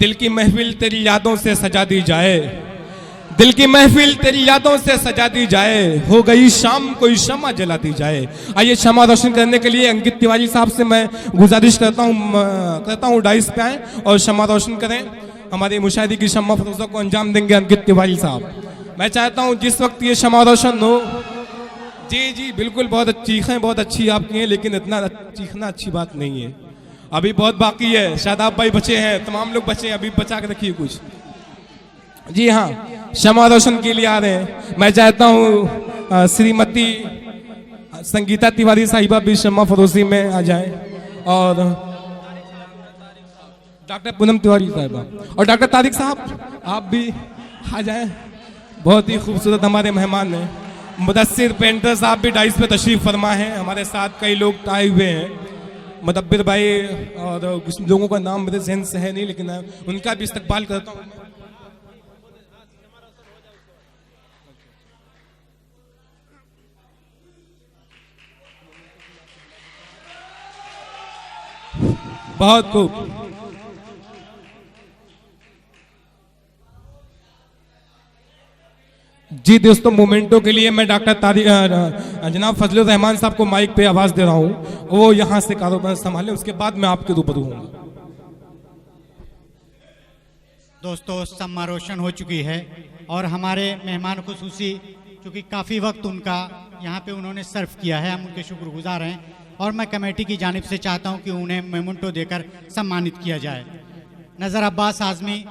दिल की महफिल तेरी यादों से सजा दी जाए, दिल की महफिल तेरी यादों से सजा दी जाए, हो गई शाम कोई शमा जला दी जाए। आइए शमा रोशन करने के लिए अंकित तिवारी साहब से मैं गुजारिश करता हूँ डाइस पे आए और शमा रोशन करें। हमारी मुशायरी की शम्मा फरोज़ा को अंजाम देंगे अंकित तिवारी साहब। मैं चाहता हूँ जिस वक्त ये शमा रोशन हो, जी जी बिल्कुल, बहुत चीखें बहुत अच्छी आपकी हैं, लेकिन इतना चीखना अच्छी बात नहीं है, अभी बहुत बाकी है। शादाब भाई बचे हैं, तमाम लोग बचे हैं, अभी बचा के रखिए कुछ। जी हाँ, शमा रोशन के लिए आ रहे हैं। मैं चाहता हूँ श्रीमती संगीता तिवारी साहिबा भी शमा फरोजी में आ जाए और डॉक्टर पूनम तिवारी साहिबा और डॉक्टर तारिक साहब आप भी आ जाएं। बहुत ही खूबसूरत हमारे मेहमान हैं। मुदस्सिर पेंटर साहब भी डाइस पे तशरीफ फरमा है। हमारे साथ कई लोग आए हुए हैं, मुदब्बिर भाई और कुछ लोगों का नाम मेरे जहन से है नहीं, लेकिन उनका भी इस्तकबाल करता हूँ। बहुत खूब। जी दोस्तों, मोमेंटो के लिए मैं डॉक्टर जनाब फजलुर रहमान साहब को माइक पे आवाज दे रहा हूँ, वो यहाँ से कारोबार संभालें, उसके बाद मैं आपके रूबरू हूँ। दोस्तों, शम्मा रोशन हो चुकी है और हमारे मेहमान खुसूसी, चूँकि काफ़ी वक्त उनका यहाँ पे उन्होंने सर्व किया है, हम उनके शुक्रगुजार हैं और मैं कमेटी की जानिब से चाहता हूँ कि उन्हें मेमेंटो देकर सम्मानित किया जाए। नज़र अब्बास आज़मी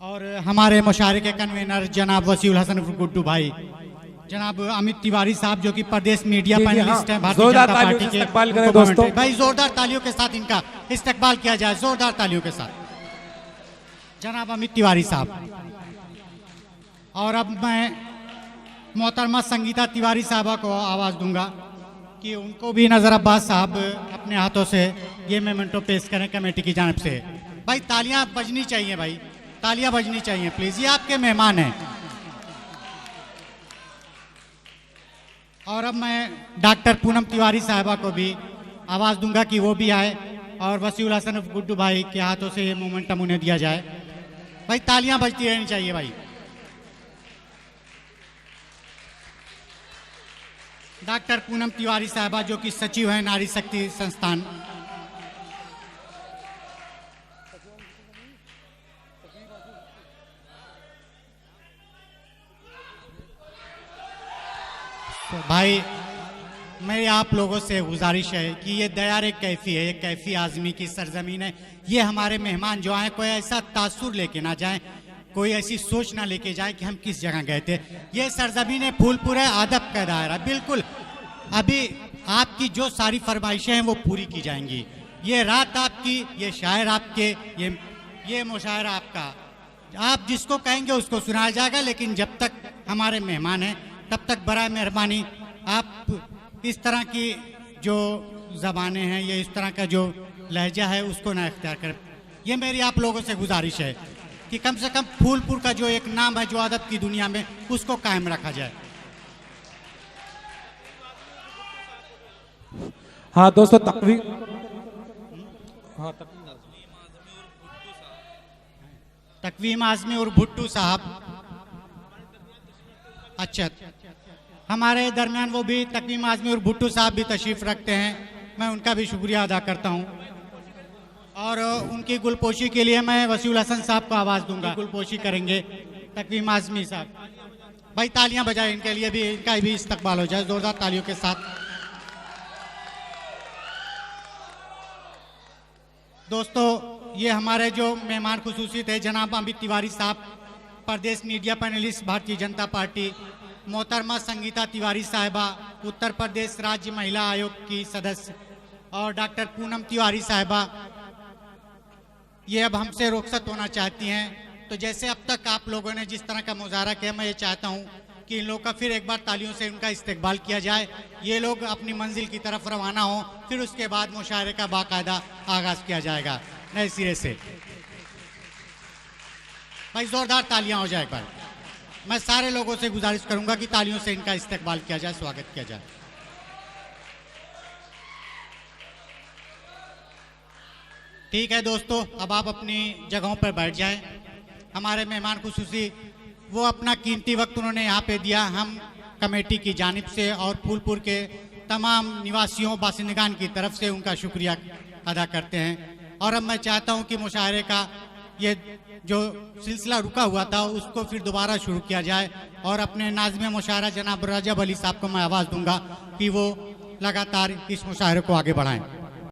और हमारे मुशायरे के कन्वीनर जनाब वसीउल हसन गुड्डू भाई, जनाब अमित तिवारी साहब जो कि प्रदेश मीडिया पैनलिस्ट हैं भारतीय जनता पार्टी के, दोस्तों भाई जोरदार तालियों के साथ इनका इस्तकबाल किया जाए, जोरदार तालियों के साथ जनाब अमित तिवारी साहब। और अब मैं मोहतरमा संगीता तिवारी साहबा को आवाज़ दूंगा कि उनको भी नज़र अब्बास साहब अपने हाथों से ये मेमेंटो पेश करें कमेटी की जानिब से। भाई तालियां बजनी चाहिए, भाई तालियां बजनी चाहिए प्लीज़, ये आपके मेहमान हैं। और अब मैं डॉक्टर पूनम तिवारी साहबा को भी आवाज़ दूंगा कि वो भी आए और वसीउल हसन गुड्डू भाई के हाथों से ये मोमेंटम उन्हें दिया जाए। भाई तालियां बजती रहनी चाहिए भाई। डॉक्टर पूनम तिवारी साहबा जो कि सचिव हैं नारी शक्ति संस्थान। भाई मेरी आप लोगों से गुजारिश है कि ये दयार एक कैफी है, ये कैफी आज़मी की सरजमीन है। ये हमारे मेहमान जो आए कोई ऐसा तासुर लेके ना जाएं, कोई ऐसी सोच ना लेके जाए कि हम किस जगह गए थे। ये सरजमीन है फूलपुर है, अदब का दायरा बिल्कुल। अभी आपकी जो सारी फरमाइशें हैं वो पूरी की जाएंगी। ये रात आपकी, ये शायर आपके, ये मुशायरा आपका, आप जिसको कहेंगे उसको सुनाया जाएगा। लेकिन जब तक हमारे मेहमान हैं तब तक बराए मेहरबानी आप इस तरह की जो ज़बानें हैं, ये इस तरह का जो लहजा है उसको ना इख्तियार करें। ये मेरी आप लोगों से गुजारिश है कि कम से कम फूलपुर का जो एक नाम है जो अदब की दुनिया में, उसको कायम रखा जाए। हाँ दोस्तों, तकवीम आज़मी और भुट्टू साहब, अच्छा हमारे दरमियान वो भी तकवीम आज़मी और भुट्टू साहब भी तशरीफ़ रखते हैं, मैं उनका भी शुक्रिया अदा करता हूं। और उनकी गुलपोशी के लिए मैं वसीउल हसन साहब को आवाज़ दूंगा, गुलपोशी करेंगे तकवीम आज़मी साहब। भाई तालियां बजाएं इनके लिए भी, इनका भी इस्तकबाल हो जाए ज़ोरदार तालियों के साथ। दोस्तों, ये हमारे जो मेहमान खुसूसी थे जनाब अमित तिवारी साहब, प्रदेश media panelist Bharatiya Janata party, मोहतरमा संगीता तिवारी साहिबा उत्तर प्रदेश राज्य महिला आयोग की सदस्य, और डॉक्टर पूनम तिवारी साहिबा ये अब हमसे रुखसत होना चाहती हैं। तो जैसे अब तक आप लोगों ने जिस तरह का मुजाहरा किया, मैं ये चाहता हूँ कि इन लोगों का फिर एक बार तालियों से उनका इस्तकबाल किया जाए, ये लोग अपनी मंजिल की तरफ रवाना हों, फिर उसके बाद मुशायरे का बाकायदा आगाज़ किया जाएगा नए सिरे से। भाई जोरदार तालियां हो जाए एक बार। मैं सारे लोगों से गुजारिश करूंगा कि तालियों से इनका इस्तकबाल किया जाए, स्वागत किया जाए। ठीक है दोस्तों, अब आप अपनी जगहों पर बैठ जाएं। हमारे मेहमान खुसूसी वो अपना कीमती वक्त उन्होंने यहाँ पे दिया। हम कमेटी की जानिब से और फूलपुर के तमाम निवासियों बासिंदगान की तरफ से उनका शुक्रिया अदा करते हैं। और अब मैं चाहता हूँ कि मुशायरे का ये जो सिलसिला रुका हुआ था उसको फिर दोबारा शुरू किया जाए और अपने नाज़िम मुशायरा जनाब रजब अली साहब को मैं आवाज़ दूंगा कि वो लगातार इस मुशायरे को आगे बढ़ाएं।